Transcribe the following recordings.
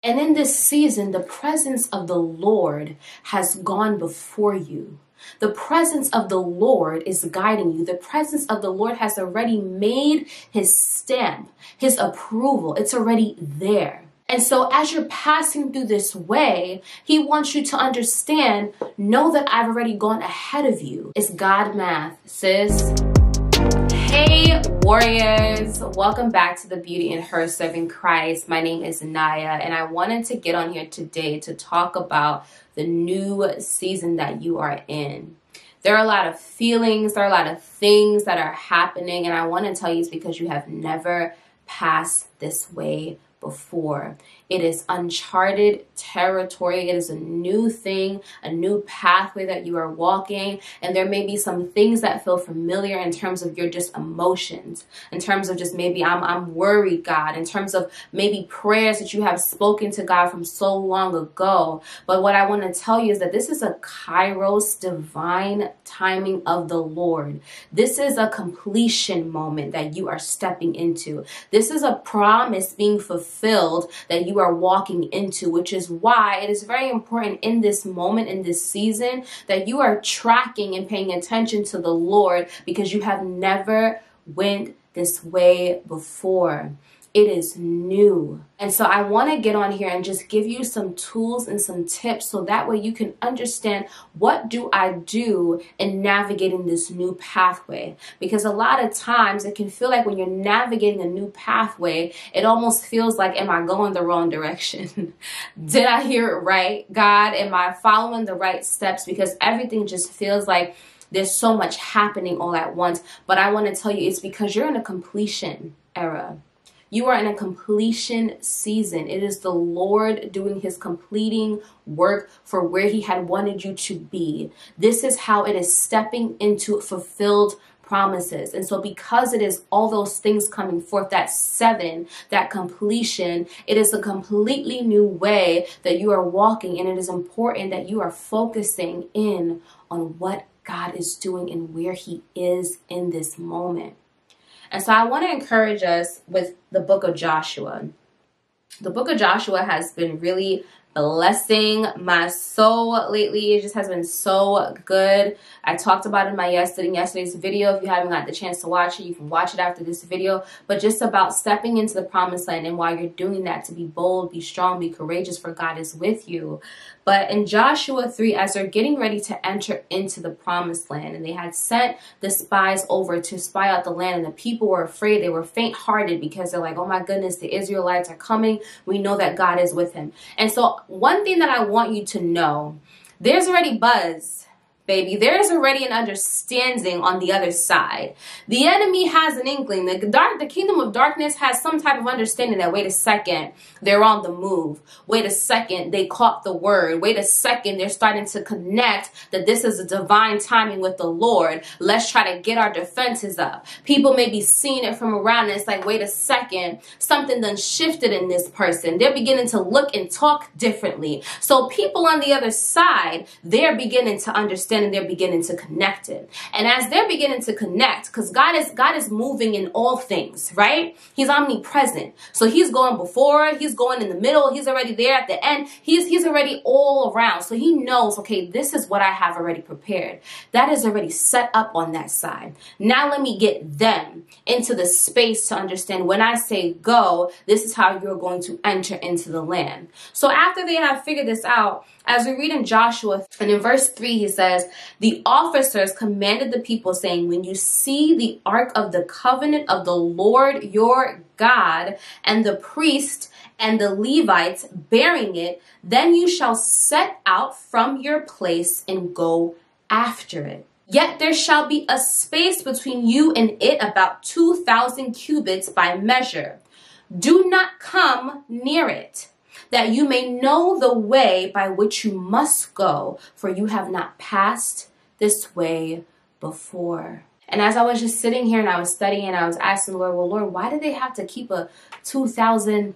And in this season, the presence of the Lord has gone before you. The presence of the Lord is guiding you. The presence of the Lord has already made his stamp, his approval. It's already there. And so as you're passing through this way, he wants you to understand, know that I've already gone ahead of you. It's God math, sis. Hey warriors, welcome back to the Beauty in Her Serving Christ. My name is Naya, and I wanted to get on here today to talk about the new season that you are in. There are a lot of feelings, there are a lot of things that are happening, and I want to tell you it's because you have never passed this way before. It is uncharted territory. It is a new thing, a new pathway that you are walking. And there may be some things that feel familiar in terms of your just emotions, in terms of just maybe I'm worried, God, in terms of maybe prayers that you have spoken to God from so long ago. But what I want to tell you is that this is a Kairos divine timing of the Lord. This is a completion moment that you are stepping into. This is a promise being fulfilled that you are walking into, which is why it is very important in this moment, in this season, that you are tracking and paying attention to the Lord, because you have never went this way before. It is new. And so I want to get on here and just give you some tools and some tips so that way you can understand, what do I do in navigating this new pathway? Because a lot of times it can feel like when you're navigating a new pathway, it almost feels like, am I going the wrong direction? Did I hear it right? God, am I following the right steps? Because everything just feels like there's so much happening all at once. But I want to tell you, it's because you're in a completion era. You are in a completion season. It is the Lord doing his completing work for where he had wanted you to be. This is how it is stepping into fulfilled promises. And so because it is all those things coming forth, that 7, that completion, it is a completely new way that you are walking. And it is important that you are focusing in on what God is doing and where he is in this moment. And so I want to encourage us with the book of Joshua. The book of Joshua has been really blessing my soul lately. It just has been so good. I talked about it in my yesterday's video. If you haven't got the chance to watch it, you can watch it after this video. But just about stepping into the promised land, and while you're doing that, to be bold, be strong, be courageous, for God is with you. But in Joshua 3, as they're getting ready to enter into the promised land, and they had sent the spies over to spy out the land, and the people were afraid. They were faint-hearted because they're like, oh my goodness, the Israelites are coming. We know that God is with him. And so one thing that I want you to know, there's already buzz, baby. There's already an understanding on the other side. The enemy has an inkling. The kingdom of darkness has some type of understanding that, wait a second, they're on the move. Wait a second, they caught the word. Wait a second, they're starting to connect that this is a divine timing with the Lord. Let's try to get our defenses up. People may be seeing it from around, and it's like, wait a second, something done shifted in this person. They're beginning to look and talk differently. So people on the other side, they're beginning to understand, and they're beginning to connect it. And as they're beginning to connect, because God is moving in all things, right? He's omnipresent. So he's going before, he's going in the middle, he's already there at the end. He's already all around. So he knows, okay, this is what I have already prepared. That is already set up on that side. Now let me get them into the space to understand, when I say go, this is how you're going to enter into the land. So after they have figured this out, as we read in Joshua, and in verse 3, he says, the officers commanded the people, saying, when you see the ark of the covenant of the Lord your God, and the priest and the Levites bearing it, then you shall set out from your place and go after it. Yet there shall be a space between you and it, about 2,000 cubits by measure. Do not come near it, that you may know the way by which you must go, for you have not passed this way before. And as I was just sitting here and I was studying, I was asking the Lord, well, Lord, why do they have to keep a 2,000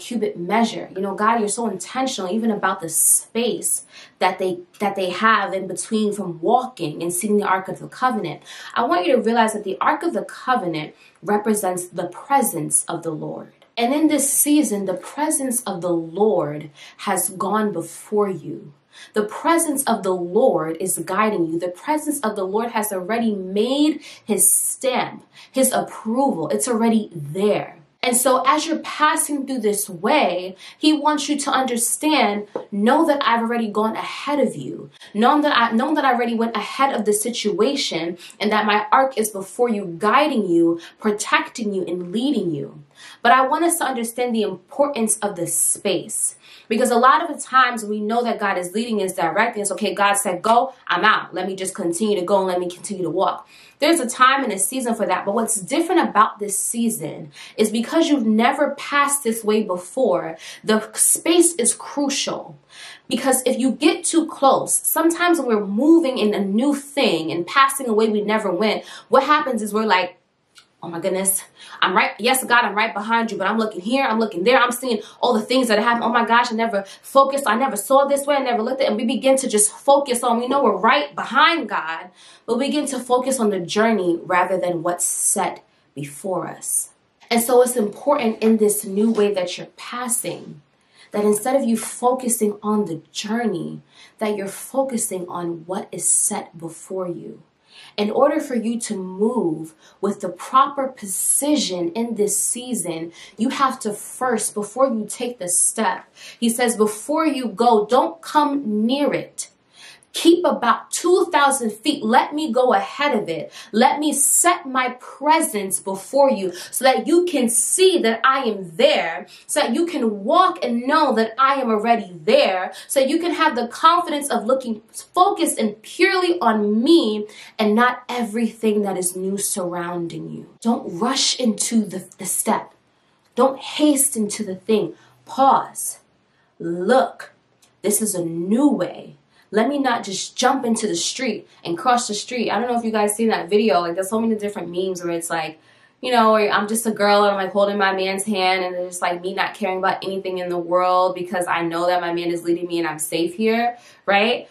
cubit measure? God, you're so intentional even about the space that they have in between from walking and seeing the Ark of the Covenant. I want you to realize that the Ark of the Covenant represents the presence of the Lord. And in this season, the presence of the Lord has gone before you. The presence of the Lord is guiding you. The presence of the Lord has already made his stamp, his approval. It's already there. And so as you're passing through this way, he wants you to understand, know that I've already gone ahead of you. Know that I already went ahead of the situation, and that my ark is before you, guiding you, protecting you, and leading you. But I want us to understand the importance of the space. Because a lot of the times we know that God is leading us, directing us. Okay, God said, go, I'm out. Let me just continue to go and let me continue to walk. There's a time and a season for that. But what's different about this season is because you've never passed this way before, the space is crucial. Because if you get too close, sometimes when we're moving in a new thing and passing a way we never went, what happens is we're like, oh my goodness, I'm right. Yes, God, I'm right behind you, but I'm looking here, I'm looking there. I'm seeing all the things that happen. Oh my gosh, I never focused. I never saw this way. I never looked at it. And we begin to just focus on, we know we're right behind God, but we begin to focus on the journey rather than what's set before us. And so it's important in this new way that you're passing, that instead of you focusing on the journey, that you're focusing on what is set before you. In order for you to move with the proper precision in this season, you have to first, before you take the step, he says, before you go, don't come near it. Keep about 2,000 feet. Let me go ahead of it. Let me set my presence before you so that you can see that I am there, so that you can walk and know that I am already there, so you can have the confidence of looking focused and purely on me and not everything that is new surrounding you. Don't rush into the step. Don't hasten to the thing. Pause. Look. This is a new way. Let me not just jump into the street and cross the street. I don't know if you guys seen that video. Like, there's so many different memes where it's like, you know, where I'm just a girl and I'm like holding my man's hand and it's like me not caring about anything in the world because I know that my man is leading me and I'm safe here, right?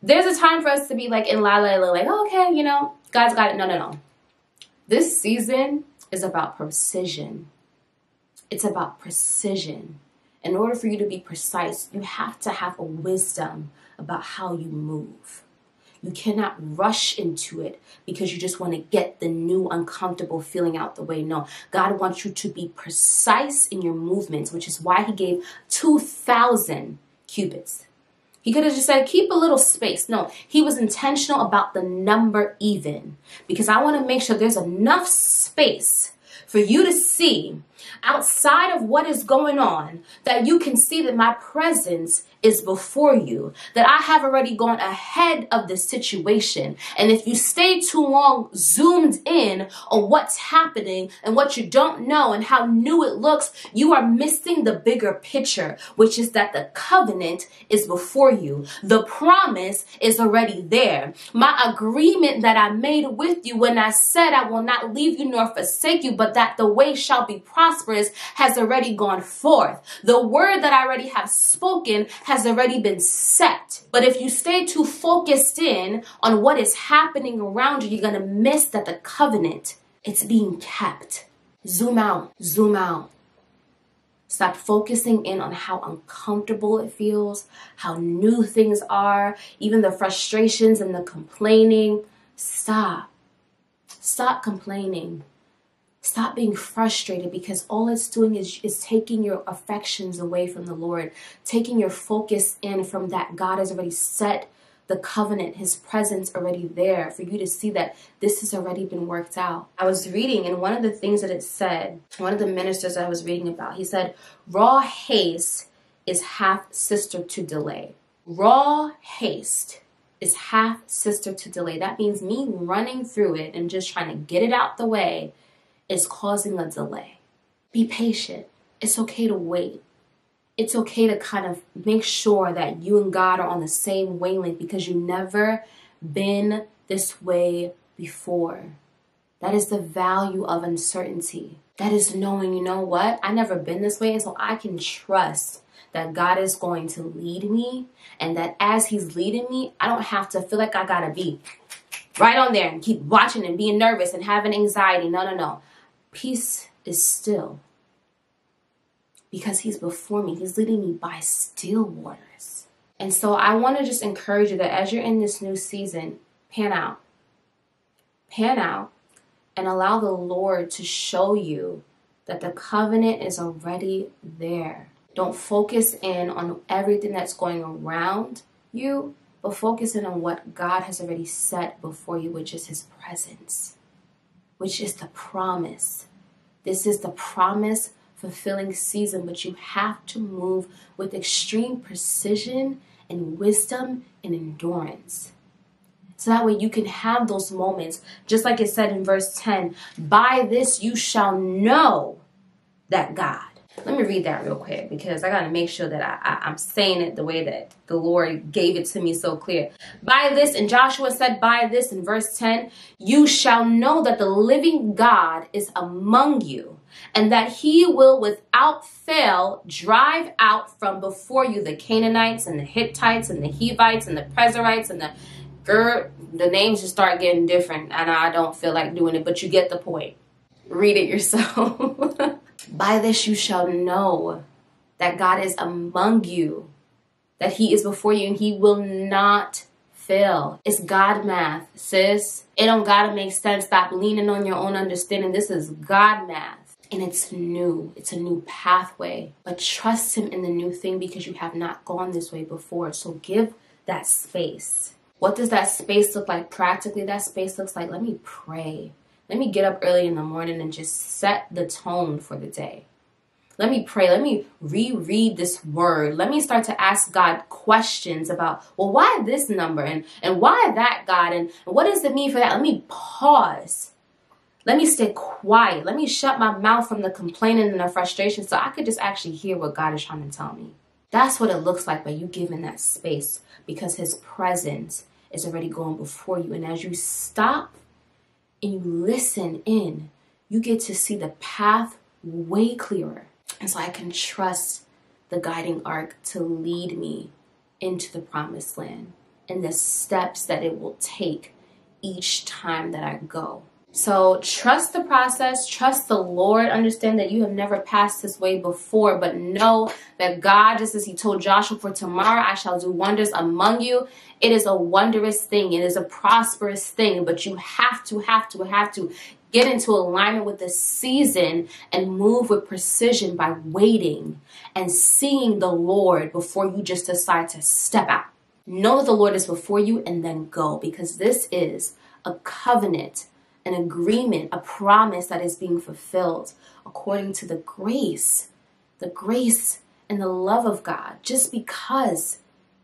There's a time for us to be like in la la la, like, oh, okay, you know, God's got it. No, no, no. This season is about precision. It's about precision. In order for you to be precise, you have to have a wisdom about how you move. You cannot rush into it because you just want to get the new uncomfortable feeling out the way. No, God wants you to be precise in your movements, which is why he gave 2,000 cubits. He could have just said, keep a little space. No, he was intentional about the number even, because I want to make sure there's enough space for you to see outside of what is going on, that you can see that my presence is before you, that I have already gone ahead of the situation. And if you stay too long zoomed in on what's happening and what you don't know and how new it looks, you are missing the bigger picture, which is that the covenant is before you. The promise is already there. My agreement that I made with you when I said I will not leave you nor forsake you, but that the way shall be prosperous, has already gone forth. The word that I already have spoken has already been set. But if you stay too focused in on what is happening around you, you're going to miss that the covenant, it's being kept. Zoom out. Zoom out. Stop focusing in on how uncomfortable it feels, how new things are, even the frustrations and the complaining. Stop. Stop complaining. Stop being frustrated, because all it's doing is taking your affections away from the Lord, taking your focus in from that God has already set the covenant, his presence already there for you to see that this has already been worked out. I was reading, and one of the things that it said, one of the ministers I was reading about, he said, raw haste is half sister to delay. Raw haste is half sister to delay. That means me running through it and just trying to get it out the way is causing a delay. Be patient. It's okay to wait. It's okay to kind of make sure that you and God are on the same wavelength, because you've never been this way before. That is the value of uncertainty. That is knowing, you know what? I've never been this way, and so I can trust that God is going to lead me, and that as he's leading me, I don't have to feel like I gotta be right on there and keep watching and being nervous and having anxiety. No, no, no. Peace is still. because he's before me. He's leading me by still waters. And so I want to just encourage you that as you're in this new season, pan out. Pan out and allow the Lord to show you that the covenant is already there. Don't focus in on everything that's going around you, but focus in on what God has already set before you, which is his presence, which is the promise. This is the promise fulfilling season, but you have to move with extreme precision and wisdom and endurance. So that way you can have those moments, just like it said in verse 10, by this you shall know that God. Let me read that real quick because I got to make sure that I'm saying it the way that the Lord gave it to me so clear. By this, and Joshua said by this in verse 10, you shall know that the living God is among you, and that he will without fail drive out from before you the Canaanites and the Hittites and the Hivites and the Perizzites and the names just start getting different, and I don't feel like doing it, but you get the point. Read it yourself. By this you shall know that God is among you, that he is before you, and he will not fail. It's God math, sis. It don't gotta make sense. Stop leaning on your own understanding. This is God math. And it's new. It's a new pathway. But trust him in the new thing because you have not gone this way before. So give that space. What does that space look like practically? That space looks like, let me pray. Let me get up early in the morning and just set the tone for the day. Let me pray. Let me reread this word. Let me start to ask God questions about, well, why this number? And why that, God? And what does it mean for that? Let me pause. Let me stay quiet. Let me shut my mouth from the complaining and the frustration so I could just actually hear what God is trying to tell me. That's what it looks like by you giving that space, because his presence is already going before you. And as you stop and you listen in, you get to see the path way clearer. And so I can trust the guiding arc to lead me into the promised land and the steps that it will take each time that I go. So trust the process, trust the Lord, understand that you have never passed this way before, but know that God, just as he told Joshua, for tomorrow I shall do wonders among you. It is a wondrous thing. It is a prosperous thing, but you have to get into alignment with the season and move with precision by waiting and seeing the Lord before you just decide to step out. Know that the Lord is before you and then go, because this is a covenant, an agreement, a promise that is being fulfilled according to the grace and the love of God, just because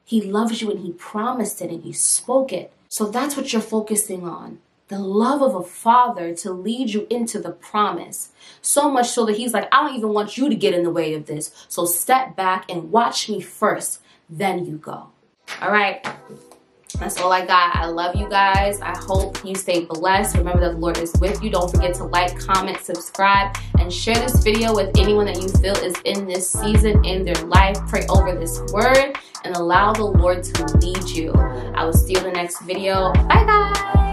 he loves you and he promised it and he spoke it. So that's what you're focusing on. The love of a father to lead you into the promise. So much so that he's like, I don't even want you to get in the way of this. So step back and watch me first, then you go. All right. That's all I got. I love you guys. I hope you stay blessed. Remember that the Lord is with you. Don't forget to like, comment, subscribe, and share this video with anyone that you feel is in this season in their life. Pray over this word and allow the Lord to lead you. I will see you in the next video. Bye, guys.